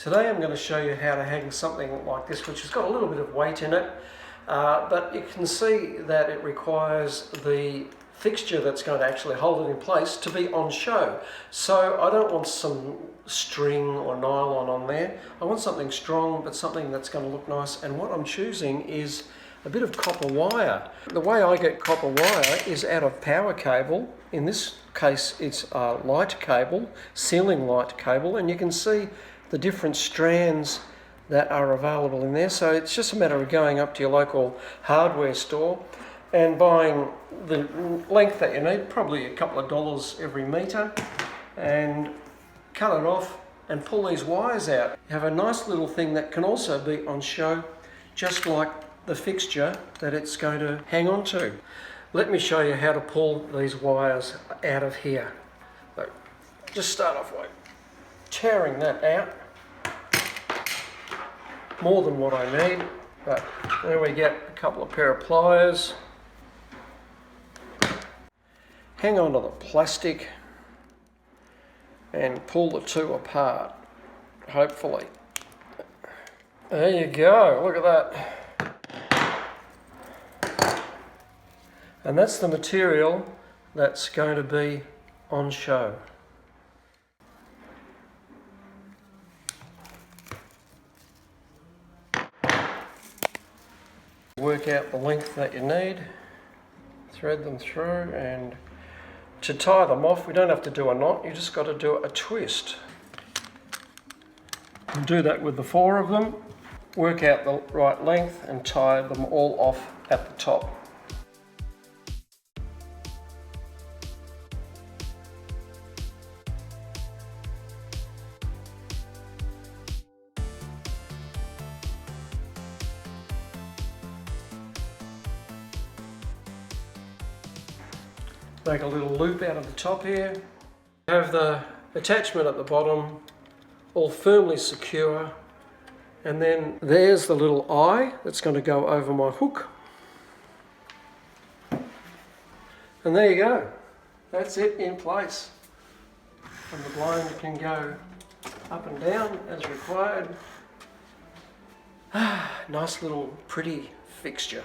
Today I'm going to show you how to hang something like this, which has got a little bit of weight in it, but you can see that it requires the fixture that's going to actually hold it in place to be on show. So I don't want some string or nylon on there. I want something strong, but something that's going to look nice, and what I'm choosing is a bit of copper wire. The way I get copper wire is out of power cable. In this case it's a light cable, ceiling light cable, and you can see the different strands that are available in there. So it's just a matter of going up to your local hardware store and buying the length that you need, probably a couple of dollars every metre, and cut it off and pull these wires out. You have a nice little thing that can also be on show, just like the fixture that it's going to hang on to. Let me show you how to pull these wires out of here. So just start off by tearing that out. More than what I need, but there we get a couple of pair of pliers. Hang on to the plastic and pull the two apart, hopefully. There you go, look at that. And that's the material that's going to be on show. Work out the length that you need, thread them through, and to tie them off we don't have to do a knot, you just got to do a twist. And do that with the four of them, work out the right length and tie them all off at the top. Make a little loop out of the top here. Have the attachment at the bottom all firmly secure, and then there's the little eye that's going to go over my hook. And there you go. That's it in place. And the blind can go up and down as required. Nice little pretty fixture.